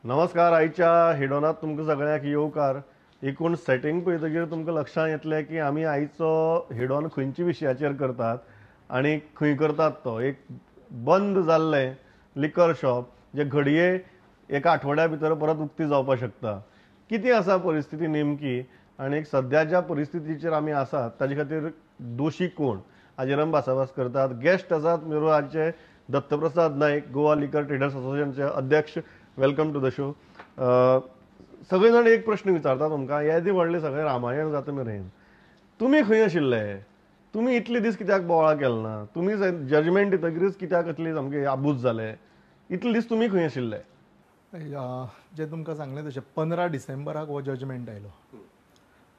नमस्कार. आयच्या हेडोनात तुमकां सगळ्यांक येवकार. एकूण सेटिंग पळयतकीर तुमकां लक्षांत येतलें की आमी आयचो हेडोन खंयच्या विशयाचेर करतात आनी खंय करतात. तो एक बंद जाल्लें लिकर शॉप जे घडये एका आठवड्या भितर परत उक्ती जावपाक शकता. कितें आसा परिस्थिती नेमकी आनी सद्या ज्या परिस्थितीचेर आमी आसात ताजे खातीर दोशी कोण हाजेर आमी भासाभास करतात. गेस्ट आसात मिरोआचे दत्तप्रसाद नायक, गोवा लिकर ट्रेडर्स असोसिएशनचे अध्यक्ष. Welcome to the show. सगळे जाण एक प्रश्न विचारता तुमकां, येदें व्हडलें सगळें रामायण जाता मेरेन तुमी खंय आशिल्ले? तुमी इतले दीस कित्याक बोवाळ केलो ना? तुमी जजमेंट दितकीरच कित्याक इतले सामके आबूज जाले? इतले दीस तुमी खंय आशिल्ले? जे तुमकां सांगलें तशें 15 डिसेंबराक हो जजमेंट आयलो.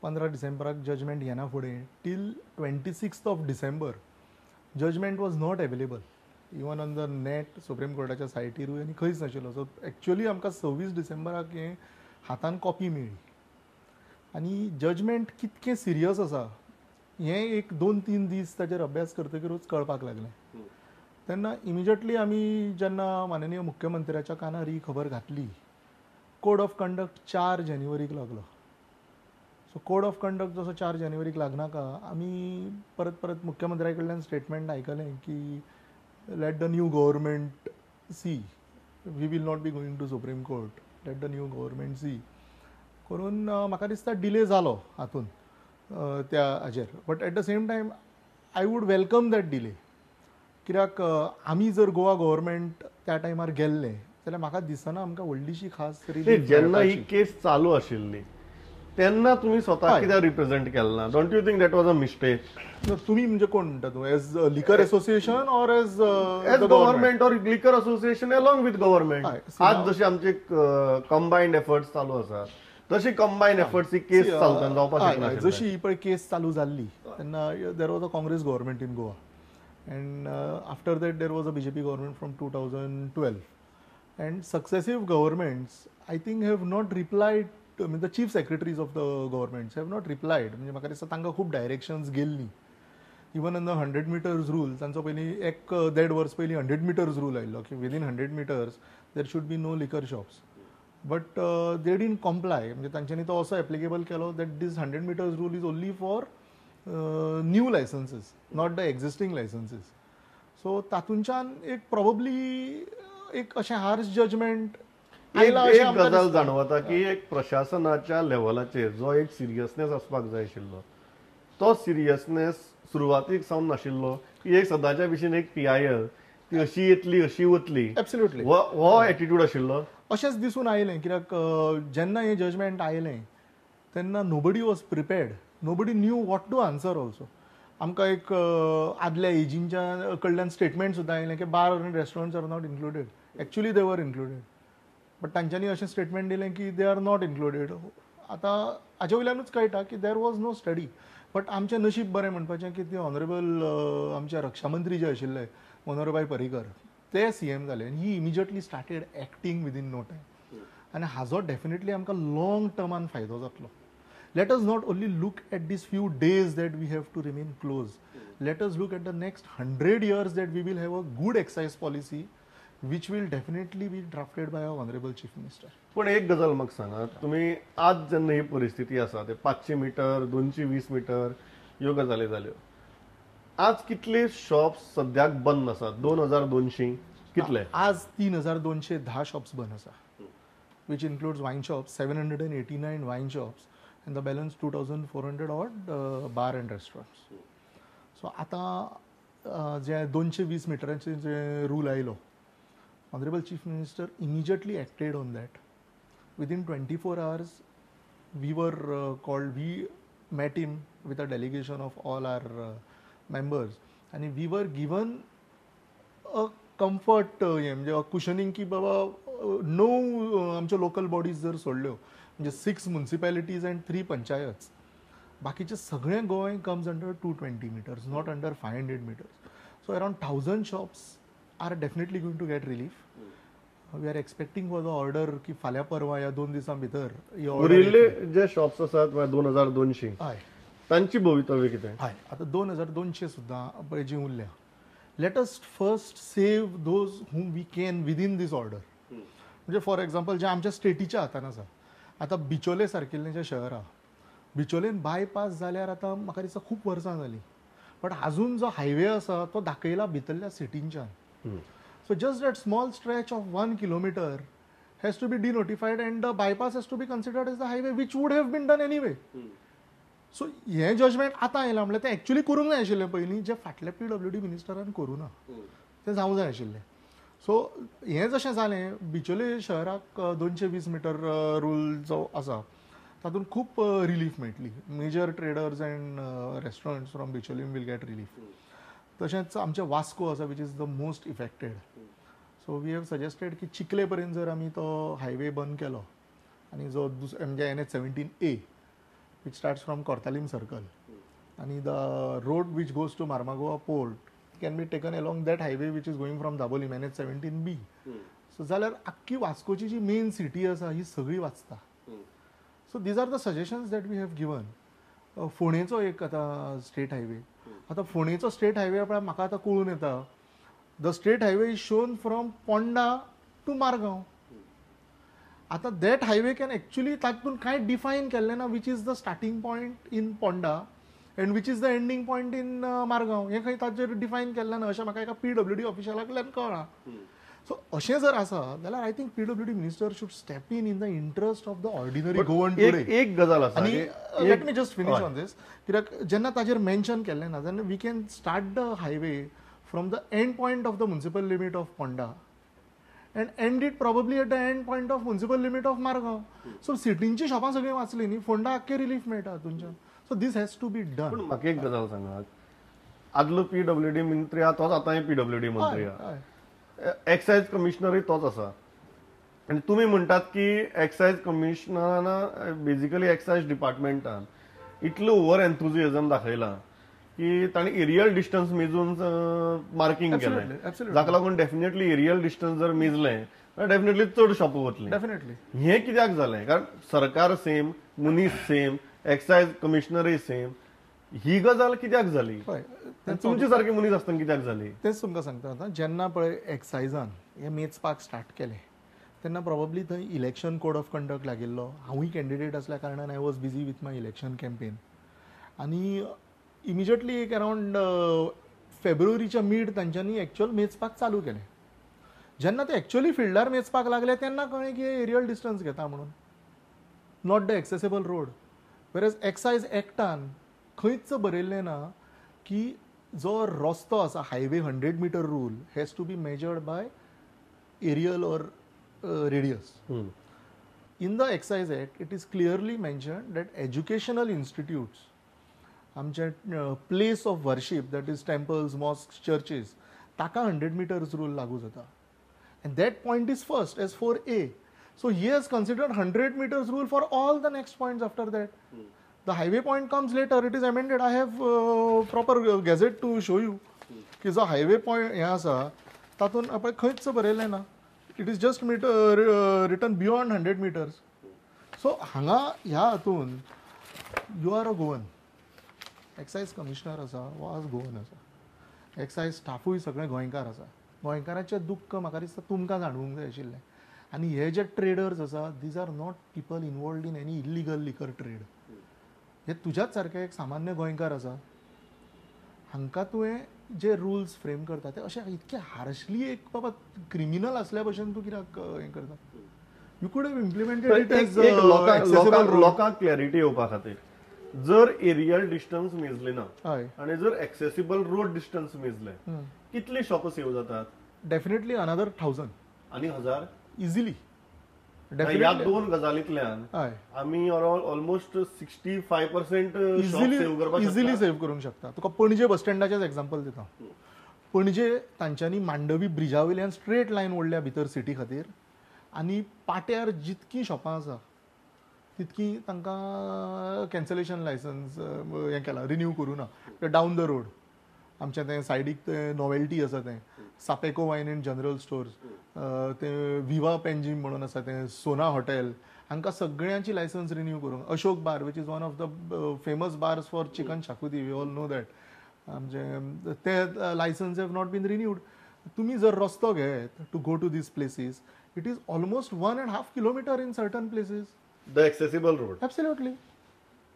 15 डिसेंबराक जजमेंट येना फुडें टील 26 December judgement was not available. Even on the net supreme कोर्टाच्या सायटीरूय आनी खंयच नाशिल्लो. सो एक्चुअली आमकां 26 डिसेंबराक हें हातान कॉपी मेळ्ळी आनी जजमेंट कितकें सिरियस आसा हें एक 2-3 दीस ताचेर अभ्यास करतकीरूच कळपाक लागलें. तेन्ना इमिजिएटली आमी जेन्ना माननीय मुख्यमंत्र्याच्या कानार ही खबर घातली, कोड ऑफ कंडक्ट 4 जानेवारीक लागलो. सो कोड ऑफ कंडक्ट जसो 4 जानेवारीक लागनाका आमी परत परत मुख्यमंत्र्या कडल्यान स्टेटमेंट आयकलें की let the new government see, we will not be going to Supreme Court, let the new government see करून म्हाका दिसता डिले जालो हातून त्या हाजेर. But at the same time I would welcome that delay. कित्याक आमी जर गोवा गव्हर्मेंट त्या टायमार गेल्ले जाल्यार म्हाका दिसना आमकां व्हडलीशी खास जेन्ना ही केस चालू आशिल्ली तेन्ना तुम्ही स्वतः कित्याक रिप्रेझेंट केलें ना? Don't you think that was a mistake? तुम्ही म्हणजे कोण म्हणटा तूं? As liquor association or as government or liquor association along with government? आज जसे आमचे कंबायन्ड एफर्ट्स चालू आसात तशी कंबायन्ड एफर्ट्स ही केस चालतना जावपाक शकना. जशी ही पळय केस चालू जाल्ली तेन्ना there was a Congress government in Goa and after that there was a BJP government from 2012 and successive governments I think have not replied. The chief secretaries of the governments have not replied. म्हणजे म्हाका दिसता तांकां खूब directions गेल्ली. Even on the 100 metres rule तांचो पयलीं 1-1.5 वर्स पयलीं 100 मिटर्स रूल आयिल्लो की within 100 metres there should be no liquor shops. But they didn't comply. म्हणजे तांच्यांनी तो असो एप्लिकेबल केलो that this 100 metres rule is only for new licensees, not the existing licensees. So तातूंच्यान एक प्रोबेबली एक अशें हार्श जजमेंट एक गजाल जाणवता की एक प्रशासनाच्या लेवलाचेर जो एक सिरियसनेस आसपाक जाय आशिल्लो तो सिरियसनेस सुरवातीक सावन नाशिल्लो की एक सदांच्या भशेन एक PIL ती अशी येतली अशी वतली. एब्सोल्युटली हो एटिट्यूड आशिल्लो. अशेंच दिसून आयलें. कित्याक जेन्ना हें जजमेंट आयलें तेन्ना nobody was prepared. Nobody knew what to answer also. आमकां एक आदल्या एजींच्या कडल्यान स्टेटमेंट सुद्दां आयलें की बार आनी restaurants are not included. Actually they were included but तांच्यांनी अशें स्टेटमेंट दिलें की दे आर नॉट इन्क्लुडेड. आतां हाचे वयल्यानूच कळटा की there was no study. But आमचें नशीब बरें म्हणपाचें की ते ऑनरेबल आमचे रक्षा मंत्री जे आशिल्ले मनोहरभाई पर्रीकर ते CM जाले आनी he immediately started acting within no time. आनी हाजो डेफिनेटली आमकां लॉंग टर्मान फायदो जातलो. Let us not only look at this few days that we have to remain close. Let us look at the next 100 years that we will have a good excise policy which will definitely be drafted by our honorable chief minister. पण एक गजाल म्हाका सांगात, तुम्ही आज जेन्ना ही परिस्थिती आसा ते 500 मीटर 220 मीटर ह्यो गजाली जाल्यो. आज कितले शॉप्स सद्याक बंद आसात? 2200 कितले? आज 3210 शॉप्स बंद आसा, which includes wine shops, 789 wine shops and the balance 2400 odd bar and restaurants. So आता जे 220 मिटरांचे जे रूल आयलो, Honorable Chief Minister immediately acted on that. Within 24 hours, we were called, we met him with a delegation of all our members and we were given a comfort, म्हणजे cushioning की बाबा no आमच्या local bodies जर सोडल्यो म्हणजे 6 municipalities and 3 panchayat बाकीचे सगळे Goa comes under 220 meters, not under 500 meters. So around 1000 shops are definitely going to get relief. We are expecting for the order की फाल्यां परवा या 2 दिसां भितर उरिल्ले जे शॉप्स आसात 2200 तांची भवितव्य कितें? आता 2200 सुद्दां पळय जी उरल्या. Let us first save those whom we can within this order. म्हणजे फॉर एक्झाम्पल जे आमच्या स्टेटीच्या हातान आसा, आतां बिचोले सारकिल्लें जें शहर आहा, बिचोलेन बायपास जाल्यार आतां म्हाका दिसता खूब वर्सां जालीं, बट आजून जो हायवे आसा तो दाखयला भितरल्या सिटींच्यान. So just that small stretch of 1 kilometre has to be denotified and the bypass has to be considered as the highway which would have been done anyway. So हें जजमेंट आतां आयलां म्हणल्यार तें एक्चुअली करूंक जाय आशिल्लें पयलीं, जे फाटल्या PWD मिनिस्टरान करूं ना, तें जावंक जाय आशिल्लें. सो हें जशें जालें, बिचोले शहराक 220 मिटर रूल जो आसा तातूंत खूब रिलीफ मेळटली. Major traders and restaurants from Bicholim will get relief. तशेंच आमचें वास्को आसा which is the most affected. So we have suggested की चिखले पर्यंत जर आमी तो हायवे बंद केलो आनी जो म्हणजे NH17A which starts from Kortalim Circle and the road which goes to Marmagoa Port can be taken along that highway which is going from Dabolim NH17B. So जाल्यार आख्खी वास्कोची जी मेन सिटी आसा ही सगळी वाचता. So these are the suggestions that we have given. फोणेचो एक आतां state highway, आतां फोणेचो स्टेट हायवे म्हाका आतां कळून येता, the state highway is shown from Ponda to Margao. आता दॅट हायवे कॅन एक्चुअली तातूंत कांय डिफायन केल्लें ना which is the starting point in Ponda and which is the ending point in Margao. हें खंय ताचेर डिफायन केल्लें ना अशें म्हाका एका PWD ऑफिशलाकडल्यान कळ्ळां. सो अशें जर आसा जाल्यार I think PWD minister should step in the interest of the ordinary Goan today. एक गजाल आसा आनी let me just finish on this, कित्याक जेन्ना ताचेर मेन्शन केल्लें ना तेन्ना we can start the highway from the end point of the municipal limit of Ponda and end it probably at the end point of municipal limit of Margaon. So सिटींची शॉपां सगळीं वाचली न्ही, फोंडा आख्खे रिलीफ मेळटा हातूंच्यान. So this has to be done. पूण म्हाका एक गजाल सांगात, आदलो PWD मंत्री आहा तोच आतांय PWD मंत्री आहा, एक्सायज कमिशनरूय तोच आसा, आनी तुमी म्हणटात की एक्सायज कमिशनरान बेजिकली एक्सायज डिपार्टमेंटान इतलो ओवर एन्थुजियाझम दाखयला की ताणी एरियल डिस्टन्स मेजून मार्किंग केलें, जाका लागून डेफिनेटली एरियल डिस्टन्स जर मेजलें जाल्यार डेफिनेटली चड शॉपां वतलीं. डेफिनेटली हें कित्याक जालें? कारण सरकार सेम, मनीस सेम, एक्सायज कमिशनरूय सेम, ही गजाल कित्याक जाली? तुमचे सारके मनीस आसतना कित्याक जाली? तेच तुमकां सांगता. आतां जेन्ना पळय एक्सायजान हें मेजपाक स्टार्ट केलें तेन्ना प्रॉबब्ली थंय इलेक्शन कोड ऑफ कंडक्ट लागिल्लो. हांवूय कॅन्डिडेट आसल्या कारणान I was busy with my election campaign. आनी इमिजिएटली एक अरावंड फेब्रुवारीच्या मिड तांच्यांनी एक्चुअल मेजपाक चालू केलें. जेन्ना ते एक्चुअली फिल्डार मेजपाक लागले तेन्ना कळ्ळें की एरियल डिस्टन्स घेता म्हणून, not the accessible road. Whereas excise एक्टान खंयच बरयल्लें ना की जो रस्तो आसा highway 100 metre rule has to be measured by aerial or radius. In the excise act it is clearly mentioned that educational institutes, आमचे place of worship that is temples, mosque, churches, ताका 100 मिटर्स रूल लागू जाता. And that point is first as 4A. So he has considered 100 metres rule for all the next points after that. The highway point comes later, it is amended. I have proper gazette to show you की जो highway point हें आसा तातूंत आपण खंयच बरयलें ना. It is just written beyond 100 metres. So हांगा ह्या हातून you are a Goan, excise commissioner आसा वो आज गोवन आसा, एक्सायज स्टाफूय सगळे गोंयकार आसा. गोंयकाराचें दुख्ख म्हाका दिसता तुमकां जाणूंक जाय आशिल्लें. आनी हे जे ट्रेडर्स आसा these are not people involved in any illegal liquor trade. हे तुज्याच सारके एक सामान्य गोंयकार आसा, हांकां तुवें जे रुल्स फ्रेम करता ते अशें इतके हार्शली एक बाबा क्रिमिनल असल्या भशेन तूं कित्याक हें करता? यू कुड हॅव इम्प्लिमेंटेड इट एज लोकांक क्लॅरिटी येवपा खातीर, जर एरियल डिस्टन्स मेजले ना आणि जर एक्सेसिबल रोड डिस्टन्स मेजले, कितले शॉप सेव जातात? डेफिनेटली अनदर 1000 आणि 1000 इजिली. ह्या दोन गजालींतल्यान आमी ऑलमोस्ट 65% इजिली सेव्ह करूंक शकता. तुका पणजे बस स्टँडाचेच एक्झाम्पल दिता. पणजे तांच्यांनी मांडवी ब्रिजा वयल्यान स्ट्रेट लायन ओडल्या भितर सिटी खातीर, आनी पाट्यार जितकीं शॉपां आसा तितकी तांकां कॅन्सलेशन लायसन्स हें केलां, रिन्यू करूं ना. डावन द रोड आमचें तें सायडीक तें नॉवेल्टी आसा तें सापेको वायन एंड जनरल स्टोर्स, तें विवा पेंजीम म्हणून आसा तें सोना हॉटेल, हांकां सगळ्यांची लायसन्स रिन्यू करूंक. Ashok bar which is one of the famous bars for chicken xacuti, we all know that. आमचे ते licence have not been renewed. तुम्ही जर रस्तो घेत to go to this places, it is almost 1.5 kilometre in certain places. The accessible road. Absolutely.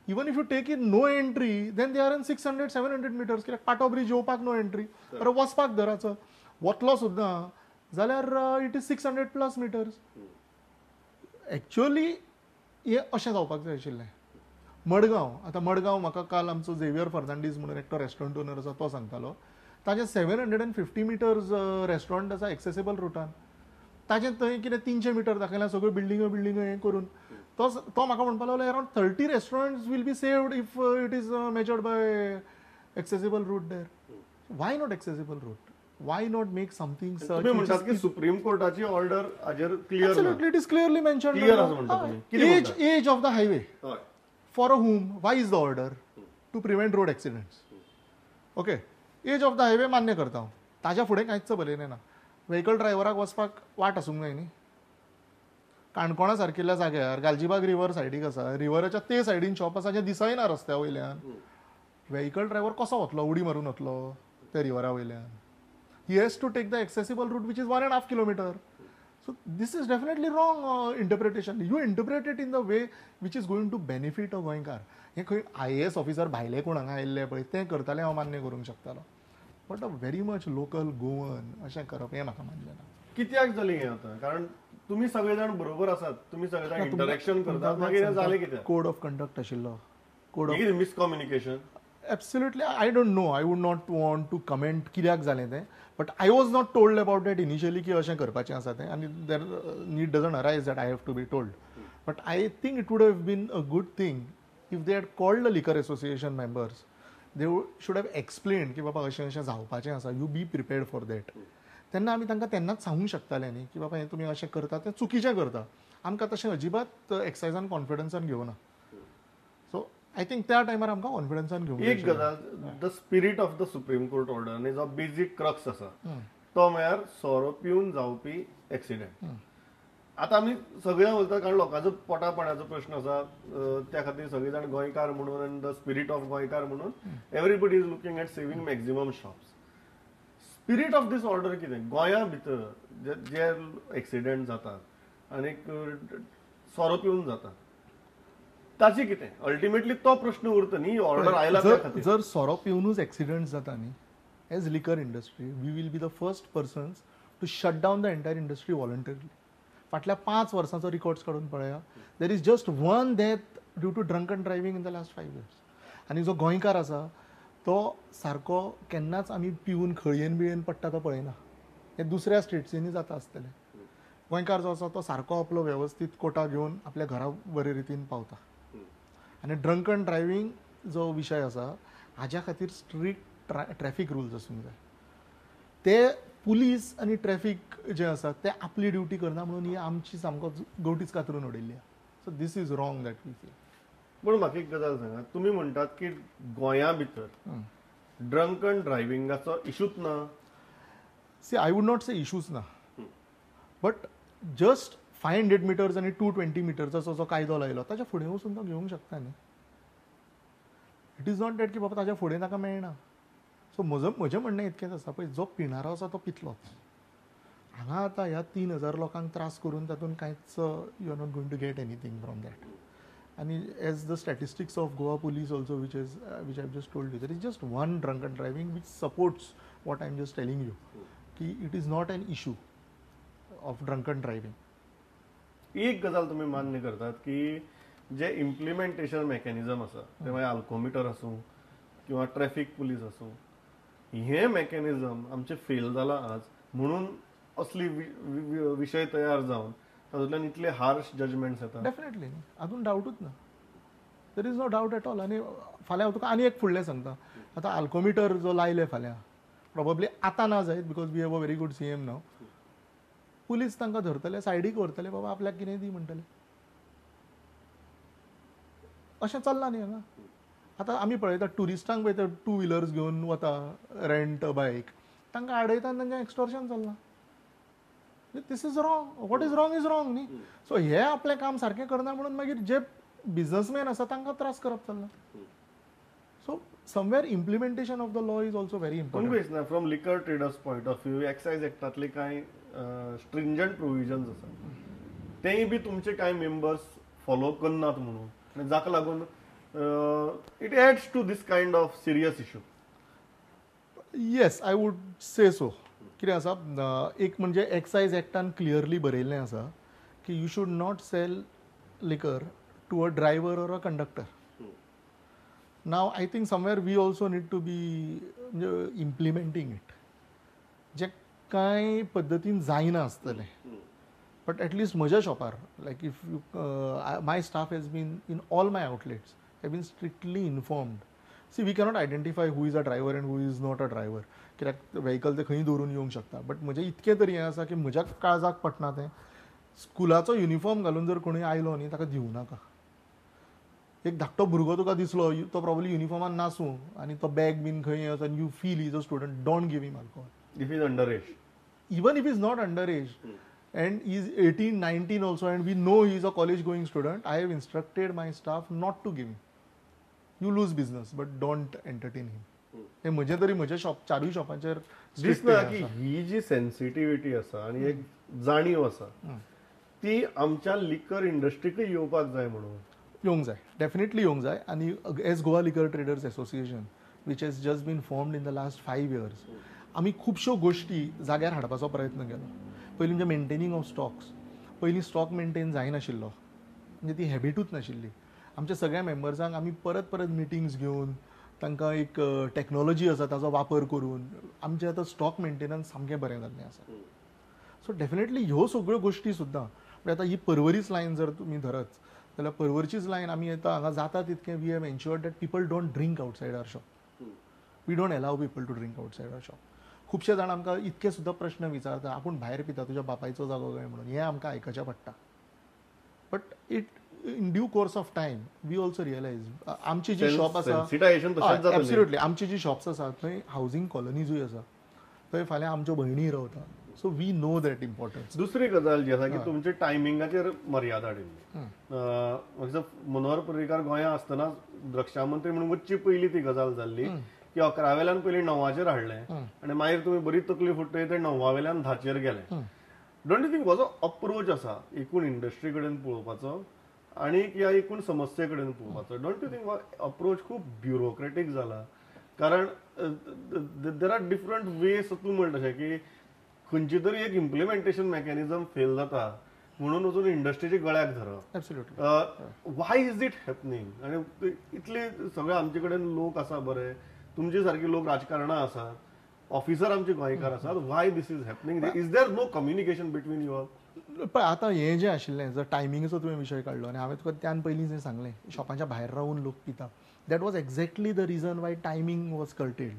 Even if you take in no entry, then they are in 600, 700 meters. कित्याक पाटो bridge येवपाक no entry, अरे वचपाक धराचो वतलो सुद्दां जाल्यार it is 600 plus metres. Actually हे अशें जावपाक जाय आशिल्लें. मडगांव, आतां मडगांव म्हाका काल आमचो झेवियर फर्नांडीस म्हणून एकटो रेस्टॉरंट ओनर आसा तो सांगतालो, ताजे 750 मिटर्स रेस्टॉरंट आसा एक्सेसिबल रुटान. ताजें थंय कितें 300 मिटर दाखयल्या सगळ्यो बिल्डिंगो हें करून. तो म्हाका म्हणपाक लागलो around 30 restaurants will be saved if it is measured by accessible route there. Why not accessible route? Why not make something such? तुम्ही म्हणतात की सुप्रीम कोर्टाची ऑर्डर हाजेर clear. Absolutely, it is clearly mentioned. Clear असं म्हणता तुम्ही. कितें म्हणटा? Age of the highway. हय. For whom? Why is the order? To prevent road accidents. Okay. Age of the highway मान्य करता हांव. ताज्या फुडें कांयच बरयलें ना. व्हेकल ड्रायव्हराक वचपाक वाट आसूंक जाय न्ही. काणकोणा सारकिल्ल्या जाग्यार गालजीबाग रिवर सायडीक आसा, रिवराच्या ते सायडीन शॉप आसा जे दिसयना रस्त्या वयल्यान. व्हेकल ड्रायव्हर कसो वतलो? उडी मारून वतलो त्या रिवरा वयल्यान. He has to take the accessible route which is 1.5 kilometer. So this is definitely wrong interpretation. You interpret it in the way which is going to benefit a गोंयकार. हे खंय IAS ऑफिसर भायले कोण हांगा आयिल्ले पळय ते करताले हांव मान्य करूंक शकतालो. But a very much local Goan अशें करप हें म्हाका मान्य ना. कित्याक जालें हें आतां? कारण तुम्ही सगळे जाण बरोबर आसात, तुम्ही सगळे जाण इंटरॅक्शन करतात, मागीर हें जालें कित्याक? कोड ऑफ कंडक्ट आशिल्लो. Code of miscommunication. Absolutely, I don't know. I would not want to comment कित्याक जालें तें. But I was not told about it initially की अशें करपाचें आसा तें, and there need doesn't arise that I have to be told. But I think it would have been a good thing if they had called the liquor association members. They should have explained की बाबा अशें अशें जावपाचें आसा, you be prepared for that. तेन्ना आमी तांकां तेन्नाच सांगूंक शकताले न्ही की बाबा हें तुमी अशें करता तें चुकीचें करता. आमकां तशें अजिबात एक्सायजान कॉन्फिडन्सान घेवना. सो आय थिंक त्या टायमार आमकां कॉन्फिडन्सान घेवंक एक गजाल, the spirit of the supreme court order आनी जो बेजीक क्रक्स आसा तो म्हळ्यार सोरो पिवन जावपी एक्सिडेंट. आतां आमी सगळ्या उलयता कारण लोकांचो पोटा पाण्याचो प्रश्न आसा, त्या खातीर सगळे जाण गोंयकार म्हणून आनी द स्पिरीट ऑफ गोंयकार म्हणून everybody is looking at saving maximum shops. Spirit of this order कितें? गोंया भितर जे एक्सिडेंट जातात आनी सोरो पिवन जातात ताची कितें? अल्टिमेटली तो प्रश्न उरता न्ही. ऑर्डर आयला त्या खातीर. जर सोरो पिवनूच एक्सिडेंट जाता न्ही, as liquor industry we will be the first persons to shut down the entire industry voluntarily. फाटल्या 5 वर्सांचो रिकॉर्ड्स काडून पळया. There is just one death due to drunken driving in the last 5 years. आनी जो गोंयकार आसा तो सारको केन्नाच आमी पिवन खळयेन बिळयेन पडटा तो पळयना. हे दुसऱ्या स्टेट्सींनी जाता आसतलें. गोंयकार जो आसा तो सारको आपलो वेवस्थीत कोटा घेवन आपल्या घरा बरे रितीन पावता. आनी ड्रंकन ड्रायव्हिंग जो विशय आसा हाज्या खातीर स्ट्रिक्ट ट्रॅफिक रुल्स आसूंक जाय. ते पुलीस आनी ट्रॅफिक जे आसा ते आपली ड्युटी करना म्हणून ही आमची सामको गवटीच कातरून उडयल्ली आहा. So this is wrong that we feel. पूण म्हाका एक गजाल सांगात, तुमी म्हणटात की गोंया भितर ड्रंकन ड्रायव्हिंगाचो इशूच ना. See I would not say issues ना, बट जस्ट 500 मिटर्स आणि 220 मिटरचा जो कायदो लायलो ताच्या फुडें वचून तो घेवंक शकता न्ही. इट इज नॉट दॅट की बाबा ताच्या फुडें ताका मेळना. सो म्हजें म्हणणें इतकेंच आसा पळय, जो पिणारो आसा तो पितलोच. हांगा आतां ह्या 3000 लोकांक त्रास करून तातूंत कांयच you are not going to get anything from that. आनी as the statistics of Goa police also which I just told you, there is just one drunken driving which supports what I am just telling you की it is not an issue of drunken driving. एक गजाल तुम्ही मान्य करतात की जे implementation mechanism आसा ते मागीर अल्कोमिटर आसूं किंवा ट्रॅफिक पुलीस आसूं, हे मेकॅनिझम आमचे फेल जाला आज म्हणून असली विशय तयार जावन तातूंतल्यान इतले हार्श जजमेंट्स येतात. डेफिनेटली हातून डावटूच ना. There is no doubt at all. आनी फाल्यां हांव तुका आनी एक फुडलें सांगता. आतां अल्कोमिटर जो लायले फाल्यां प्रोबेबली आतां ना जायत because we have a very good CM now. Police तांकां धरतले, सायडीक व्हरतले, बाबा आपल्याक कितें दी म्हणटले. अशें चल्लां न्ही हांगा. आतां आमी पळयता ट्युरिस्टांक पळय ते 2 व्हिलर्स घेवन वता रेंट अ बायक, तांकां आडयता आनी तांचें एक्सटॉर्शन चल्लां. This is wrong. What is wrong न्ही. सो हे आपलें काम सारकें करना म्हणून मागीर जे बिझनसमॅन आसा तांकां त्रास करप चल्ला. So somewhere implementation of the law is also very important. तुमकां दिसना from liquor traders point of view excise एक्टातले कांय स्ट्रिंजंट प्रोविजन्स आसा तेय बी तुमचे कांय मेंबर्स फॉलो करनात म्हणून आनी जाका लागून it adds to this kind of serious issue. Yes, I would say so. कितें आसा, एक म्हणजे एक्सायज एक्टान क्लियरली बरयल्लें आसा की you should not sell liquor to a driver or a conductor. Now I think somewhere we also need to be implementing it. जे कांय पद्दतीन जायना आसतलें, बट एटलीस्ट म्हज्या शॉपार like if you my staff has been in all my outlets have been strictly informed. See we cannot identify who is a driver and who is not a driver. कित्याक vehicle ते खंय दवरून येवंक शकता. But म्हजें इतकें तरी हें आसा की म्हज्या काळजाक पडना तें स्कुलाचो युनिफॉर्म घालून जर कोणूय आयलो न्ही ताका दिवं नाका. एक धाकटो भुरगो तुका दिसलो, तो प्रॉब्ली युनिफॉर्मान नासूं आनी तो बॅग बीन खंय आसा आनी you feel is a student, don't give him alcohol. If is under age, even if he's not underage and he's 18 19 also and we know he's a college going student, I have instructed my staff not to give him. You lose business but don't entertain him. हे म्हजे तरी म्हज्या shop चारूय शॉपांचेर दिसना की ही जी sensitivity आसा आनी एक जाणीव आसा ती आमच्या लिकर इंडस्ट्रीकय येवपाक जाय म्हणून. येवंक जाय, डेफिनेटली येवंक जाय. आनी as Goa liquor traders association which has just been formed in the last 5 years, आमी खुबश्यो गोश्टी जाग्यार हाडपाचो प्रयत्न केलो. पयलीं म्हणजे मेंटेनिंग ऑफ स्टॉक्स. पयलीं स्टॉक मेंटेन जायनाशिल्लो, म्हणजे ती हॅबिटूच नाशिल्ली. आमच्या सगळ्या मेंबर्सांक आमी परत परत मिटिंग्स घेवन तांकां एक टॅक्नॉलॉजी आसा ताचो वापर करून आमचें आतां स्टॉक मेंटेनन्स सामकें बरें जाल्लें आसा. सो डेफिनेटली ह्यो सगळ्यो गोश्टी सुद्दां. म्हणजे आतां ही पर्वरीच लायन जर तुमी धरत जाल्यार पर्वरीचीच लायन आमी आतां हांगा जाता तितकें we have ensured that people don't drink outside our shop. We don't allow people to drink outside our shop. खुबशे जाण आमकां इतके सुद्दां प्रश्न विचारता, आपूण भायर पिता, तुज्या बापायचो जागो काय म्हणून. हें आमकां आयकचें पडटा. But it in due course of time we also realise आमची जी शॉप आसा, एब्सोल्युटली आमची जी शॉप्स आसा थंय हावजींग कॉलनीजूय आसा, थंय फाल्यां आमच्यो भयणी रावता. So we know that importance. दुसरी गजाल जी आसा की तुमच्या टायमिंगाचेर मर्यादा हाडिल्ली. मनोहर पर्रीकार गोंयांत आसतना रक्षा मंत्री म्हणून वच्चे पयलीं ती गजाल जाल्ली की 11वेल्यान पयलीं 9चेर हाडलें आनी मागीर तुमी बरी तकली फुट्टय ते 9वेल्यान 10चेर गेले. डोंट यू थिंक हो जो अप्रोच आसा एकूण इंडस्ट्री कडेन पळोवपाचो आनी ह्या एकूण समस्ये कडेन पळोवपाचो, डोंट यू थिंक हो अप्रोच खूब ब्युरोक्रेटीक जाला? कारण देर आर डिफरंट वेज. तूं म्हणटा तशें की खंयची तरी एक इम्प्लिमेंटेशन मेकॅनिझम फेल जाता म्हणून वचून इंडस्ट्रीच्या गळ्याक धरप. Absolutely. Y is it happening? आनी इतले सगळे आमचे कडेन लोक आसा बरे, तुमचे सारखे लोक राजकारणां आसात, ऑफिसर आमचे गोंयकार आसात. Why this is happening? Is there no communication between you all? पण आतां हें जें आशिल्लें, जर टायमिंगेचो तुवें विशय काडलो आनी हांवें तुका त्यान पयलीं जें सांगलें शॉपाच्या भायर रावन लोक पिता, that was exactly the region Y timing was curtailed.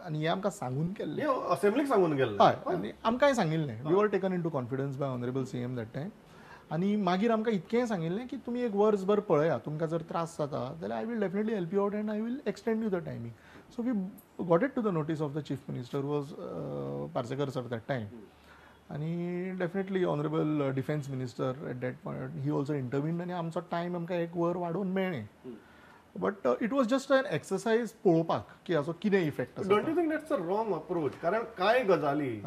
आनी हें आमकां सांगून केल्लें, असेंब्लीक सांगून गेल्लें. हय, आनी आमकांय सांगिल्लें. We were taken into confidence by honourable CM that time. आनी मागीर आमकां इतकेंय सांगिल्लें की तुमी एक वर्सभर पळया, तुमकां जर त्रास जाता जाल्यार I will definitely help you out and I will extend you the timing. So we got it to the notice of the chief minister was Parsekar sir that time. आनी definitely honourable defence minister at that point he also intervened आनी आमचो time आमकां एक वर वाडोवन मेळ्ळें. But it was just an exercise पळोवपाक की हाचो कितें इफेक्ट आसा. Don't you think that's a wrong approach? कारण कांय गजाली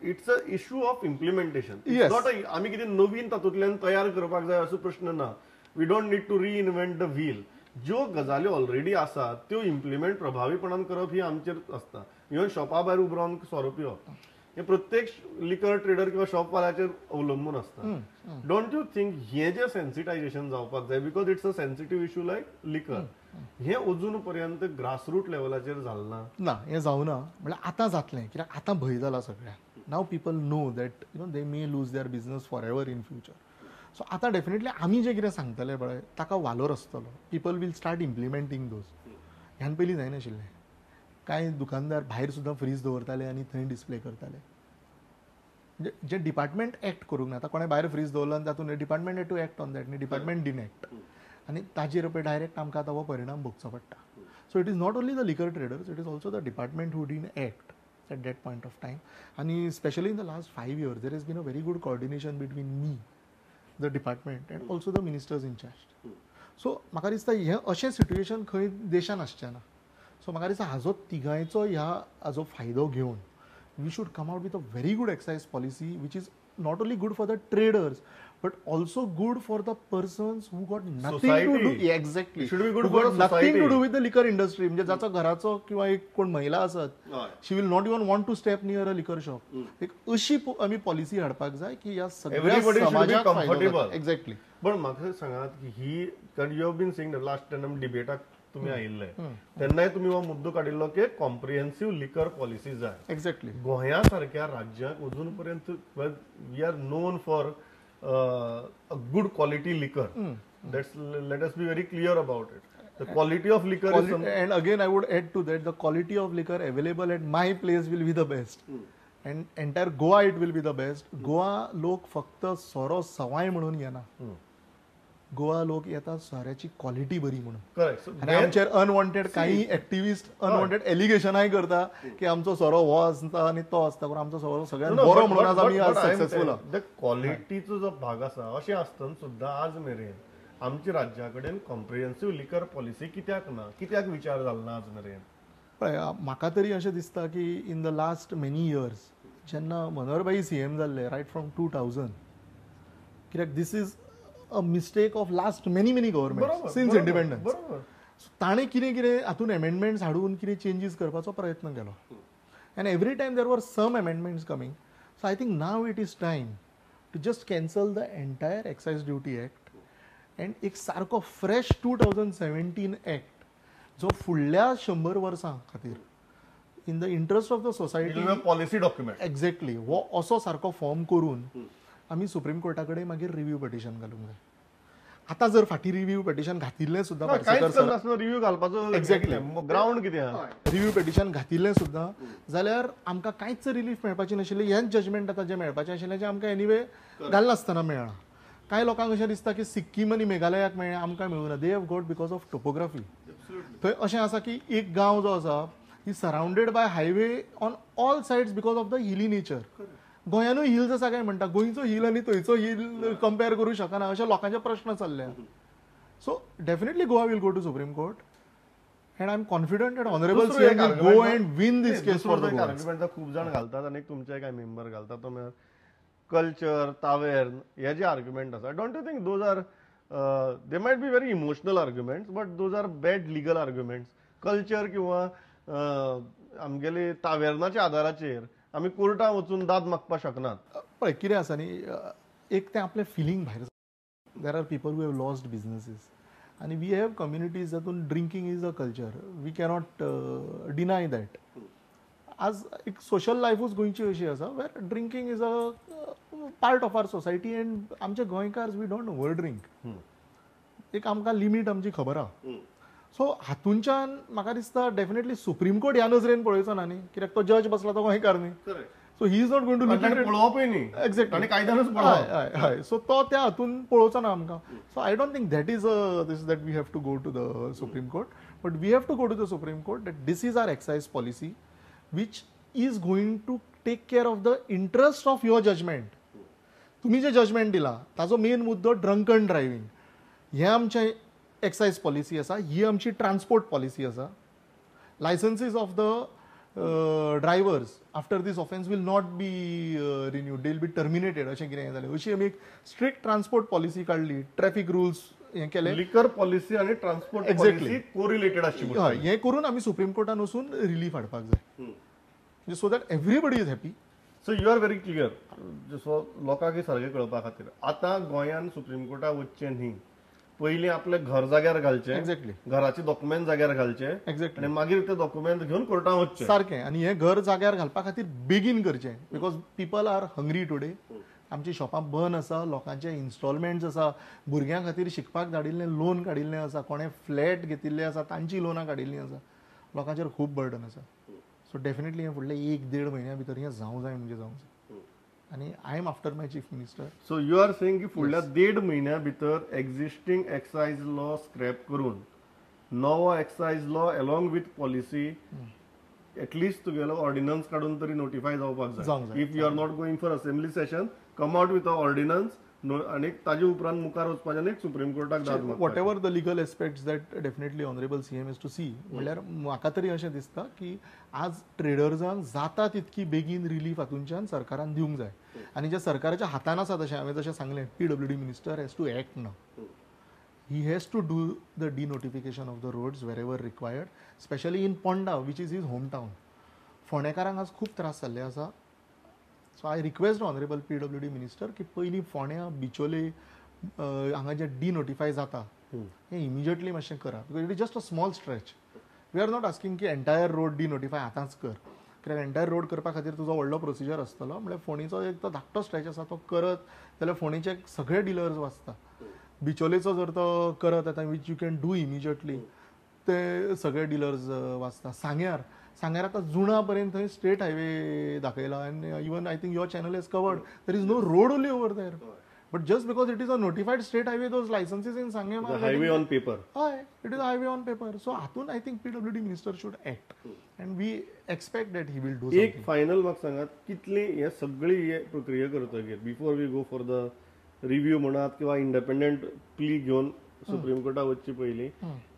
it's a issue of implementation. Not आमी कितें नवीन तातूंतल्यान तयार करपाक जाय असो प्रश्न ना. We don't need to reinvent the wheel. ज्यो गजाली ऑलरेडी आसात त्यो इम्प्लिमेंट प्रभावीपणान करप ही आमचेर आसता. इव्हन शॉपा भायर उबो रावन 100 रुपया हे प्रत्येक लिकर ट्रेडर किंवा शॉपवाल्याचेर अवलंबून आसता. डोंट यू थिंक हें जें सेन्सिटायझेशन जावपाक जाय, because it's a sensitive issue like liquor, हें अजून पर्यंत ग्रासरूट लेवलाचेर जालना? ना, हें जावना. म्हळ्यार आतां जातलें, कित्याक आतां भंय जाला सगळ्यांक. Now people know that they may lose their business for ever in future. So आतां डेफिनेटली आमी जें कितें सांगतले पळय ताका वालोर आसतलो. People will start implementing those. ह्यान पयलीं जायनाशिल्लें. कांय दुकानदार भायर सुद्दां फ्रीज दवरताले आनी थंय डिस्प्ले करताले. म्हणजे जे डिपार्टमेंट एक्ट करूंक ना. आतां कोणें भायर फ्रीज दवरलो आनी तातूंत department had to act on that, आनी डिपार्टमेंट डिन एक्ट. आनी ताजेर पळय डायरेक्ट आमकां आतां हो परिणाम भोगचो पडटा. So it is not only the liquor traders, it is also the department who didn't act at that point of time. And especially in the last 5 years there has been a very good coordination between me, the department, and also the ministers in charge. So म्हाका दिसता हें अशें situation खंय देशान आसचें ना. So म्हाका दिसता हाजो तिगांयचो ह्या हाजो फायदो घेवन we should come out with a very good excise policy which is not only good for the traders but also good for the persons who got nothing to do exactly nothing to do with the liquor industry म्हणजे जाचो घराचो किंवा एक कोण महिला आसत she will not even want to step near a liquor shop एक अशी आमी पॉलिसी हाडपाक जाय की ह्या सगळ्या समाजाक फायदो एक्झॅक्टली. पण म्हाका सांगात की ही कारण you have been saying last time डिबेटाक तुम्ही आयिल्ले तेन्नाय तुम्ही हो मुद्दो काडिल्लो की कॉम्प्रिहेन्सिव्ह लिकर पॉलिसी जाय. एक्झॅक्टली. गोंया सारख्या राज्याक अजून पर्यंत we are known for a good quality liquor. Let us be very clear about it. The quality of liquor is something. And again I would add to that, the quality of liquor available at my place will be the best. And entire Goa it will be the best. Goa लोक फक्त सोरो सवाय म्हणून येना. गोवा लोक येतात सोऱ्याची quality बरी म्हणून. करेक्ट. आणि आमचेर अनवॉन्टेड काही एक्टिविस्ट अनवॉन्टेड एलिगेशनाय करता की आमचो सोरो हो आसता आनी तो आसता पण आमचो सोरो सगळ्यात बरो म्हणून आज आमी आज सक्सेसफुल आहा. क्वालिटीचो जो भाग आसा अशें आसतना सुद्दां आज मेरेन आमच्या राज्या कडेन कॉम्प्रिहेन्सिव्ह लिकर पॉलिसी कित्याक ना, कित्याक विचार जालो ना आज मेरेन? पळय म्हाका तरी अशें दिसता की in the last many years जेन्ना मनोहरभाई सीएम जाल्ले रायट फ्रॉम 2000 कित्याक this is a mistake of last many governments since independence. ताणे कितें कितें हातून अमेंडमेंट्स हाडून कितें चेंजीस करपाचो प्रयत्न केलो and every time there were some amendments coming. So I think now it is time to just cancel the entire excise duty act and एक सारको fresh 2017 act जो फुडल्या 100 वर्सां खातीर in the interest of the society policy document exactly हो असो सारको form करून आमी सुप्रीम कोर्टा कडेन मागीर रिव्यू पिटिशन घालूंक जाय. आतां जर फाटीं रिव्यू पिटिशन घातिल्लें सुद्दां रिव्यू घालपाचो एक्झॅक्टली ग्राउंड कितें आहा रिव्यू पिटिशन घातिल्लें सुद्दां जाल्यार आमकां कांयच रिलीफ मेळपाचें नाशिल्लें. हेंच जजमेंट आतां जें मेळपाचें आशिल्लें जें आमकां एनिवे घालनासतना मेळ्ळां. कांय लोकांक अशें दिसता की सिक्कीम आनी मेघालयाक मेळ्ळें आमकां मेळूना. They have got because of topography. थंय अशें आसा की एक गांव जो आसा ही surrounded by highway on all sides because of the hilly nature. गोंयानूय हिल्स आसा काय म्हणटा, गोंयचो हिल आनी थंयचो हिल कंपेर करूं शकना अशे लोकांचे प्रश्न चल्ले. So definitely Goa will go to supreme court and I'm confident that honorable CM will go and win this case for the argument खूप जण घालतात आणि तुमचे काय मेंबर घालतात तो कल्चर तावेर्न हे जे आर्ग्युमेंट आसा don't you think those are they might be very emotional arguments but those are bad legal arguments. Culture किंवा आमगेले तावेर्नाच्या आदाराचेर आमी कोर्टात वचून दाद मागपाक शकनात. पळय कितें आसा न्ही, एक ते आपले फिलींग भायर. There are people who have lost businesses आणि वी हॅव कम्युनिटीज जातून drinking is a culture. We cannot deny that. आज एक सोशल लायफूच गोंयची अशी आसा where drinking is a part of our society and आमचे गोंयकार्स वी डोंट ओवर ड्रिंक. एक आमकां लिमीट आमची खबर आहा. सो हातूंच्यान म्हाका दिसता डेफिनेटली सुप्रीम कोर्ट ह्या नजरेन पळयचो ना न्ही, कित्याक तो जज बसला तो गोंयकार न्ही. So he is not going to look at पळोवपूय न्ही एक्झॅक्टली कायद्यानूच पळोवप. हय सो तो त्या हातून पळोवचो ना आमकां. So I don't think that is this that we have to go to the supreme court but we have to go to the supreme court that this is our excise policy which is going to take care of the interest of your judgement. तुम्ही जे judgement दिला ताचो main मुद्दो drunken driving. हे आमचे excise policy आसा, ही आमची transport policy आसा. Licences of the drivers after these offence will not be renewed, they will be terminated अशें कितें जालें. अशी आमी एक स्ट्रिक्ट ट्रान्सपोर्ट पॉलिसी काडली. ट्रॅफिक रुल्स हें केलें. लिकर पॉलिसी आणि ट्रान्सपोर्ट एक्झॅक्टली कोरिलेटेड आशिल्ली. हय हें करून आमी सुप्रीम कोर्टान वचून रिलीफ हाडपाक जाय so that everybody is happy. So you are very clear. So लोकांक सारकें कळपा खातीर आतां गोंयान सुप्रीम कोर्टाक वचचें न्ही, पयलीं आपले घर जाग्यार घालचे, एक्झॅक्टली घराचे डॉक्युमेंट जाग्यार घालचे एक्झॅक्टली आणि मागीर ते डॉक्युमेंट घेवन कोर्टात वचचे सारकें. आनी हें घर जाग्यार घालपा खातीर बेगीन करचें because people are hungry today. आमची शॉपां बंद आसा, लोकांचे इन्स्टॉलमेंट्स आसा, भुरग्यां खातीर शिकपाक धाडिल्लें लोन काडिल्लें आसा, कोणें फ्लॅट घेतिल्ले आसा तांची लोनां काडिल्लीं आसा. लोकांचेर खूब बर्डन आसा. सो डेफिनेटली हें फुडले 1-1.5 म्हयन्या भितर हें जावं जाय म्हणजे जावं जाय. आणि I am after my chief minister. So you are saying की फुडल्या 1.5 म्हयन्या भितर एक्झिस्टिंग एक्सायज लॉ स्क्रॅप करून नवो excise law along with policy at least तुगेलो ऑर्डिनन्स काडून तरी नोटिफाय जावपाक जाय. If you are not going for assembly session, come out with a ordinance आनी ताजे उपरांत मुखार वचपाचें आनी सुप्रीम कोर्टाक दाद मागपाचें. Whatever the legal aspects that definitely honourable CM is to see. म्हणल्यार म्हाका तरी अशें दिसता की आज ट्रेडर्सांक जाता तितकी बेगीन रिलीफ हातूंच्यान सरकारान दिवंक जाय. आनी जे सरकाराच्या हातान आसा तशें हांवें जशें सांगलें, PWD minister has to act now. He has to do the denotification of the roads wherever required, especially in Ponda, which is his hometown. फोंडेकारांक आज खूब त्रास जाल्ले आसा. So I request honourable PWD minister की पयलीं फोंड्या बिचोले हांगा जे डिनोटिफाय जाता हें इमिजिएटली मातशें करा. Because it is just a small stretch. We are not asking की एंटायर रोड डिनोटिफाय आतांच कर. कित्याक एंटायर रोड करपा खातीर तुजो व्हडलो प्रोसिजर आसतलो. म्हणजे फोंडेचो एक तो धाकटो स्ट्रेच आसा तो करत जाल्यार फोंडेचे सगळे डिलर्स वाचता. बिचोलेचो जर तो करत येता which you can do immediately ते सगळे डिलर्स वाचता. सांग्यार आतां जुना पर्यंत थंय स्टेट हायवे दाखयला. आनी even I think your channel has covered there is no road only over there. But just because it is a notified state highway those licences in Sanguem highway on paper. हय, it is highway on paper. So हातून I think PWD minister should act and we expect that he will do. एक final म्हाका सांगात, कितली हे सगळी हे प्रक्रिया करतकीर before we go for the review म्हणात किंवा इंडिपेंडंट प्ली घेवन सुप्रीम कोर्टाक वचचे पयलीं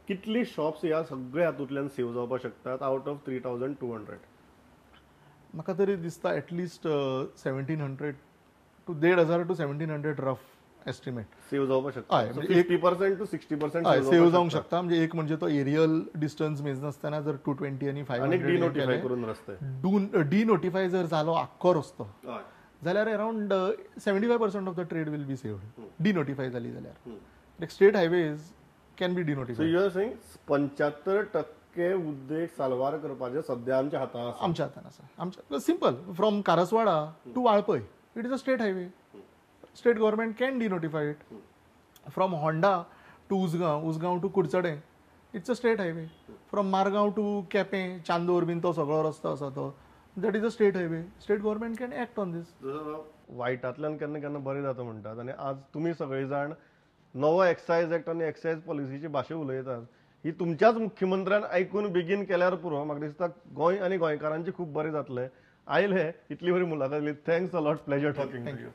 कितली शॉप्स ह्या सगळ्या हातूंतल्यान सेव जावपाक शकतात आउट ऑफ 3200? म्हाका तरी दिसता at least 1700 to 1500 to 1700 rough estimate save जावपाक शकता. 50% to 60% सेव जावंक शकता. म्हणजे एक म्हणजे तो एरियल डिस्टन्स मेजनासतना जर 220 आणि 500 डिनोटिफाय करून रस्ते डिनोटिफाय जर जालो आख्खो रस्तो जाल्यार around 75% of the trade will be saved. Denotify जाली जाल्यार state highways can be denotify. So you are saying 75% उद्देग साल्वार करपाचे सध्या आमच्या हातांत आसा. आमच्या हातान आसा. आमच्या simple from Karaswada to Valpoi it is a state highway. State government can denotify it. From Honda to Usgao to कुडचडे it's a state highway. From Margao to Quepem Chandor बीन तो सगळो रस्तो आसा तो that is a state highway. State government can act on these. वायटांतल्यान केन्ना केन्ना बरें जाता म्हणटात आनी आज तुमी सगळे जाण नवो एक्सायज एक्ट आनी एक्सायज पॉलिसीची भाशा उलयतात. ही तुमच्याच मुख्यमंत्र्यान आयकून बेगीन केल्यार पुरो. म्हाका दिसता गोंय आनी गोंयकारांचे खूब बरें जातलें. आयले इतली बरी मुलाखत दिली. Thanks a lot. Pleasure talking to you.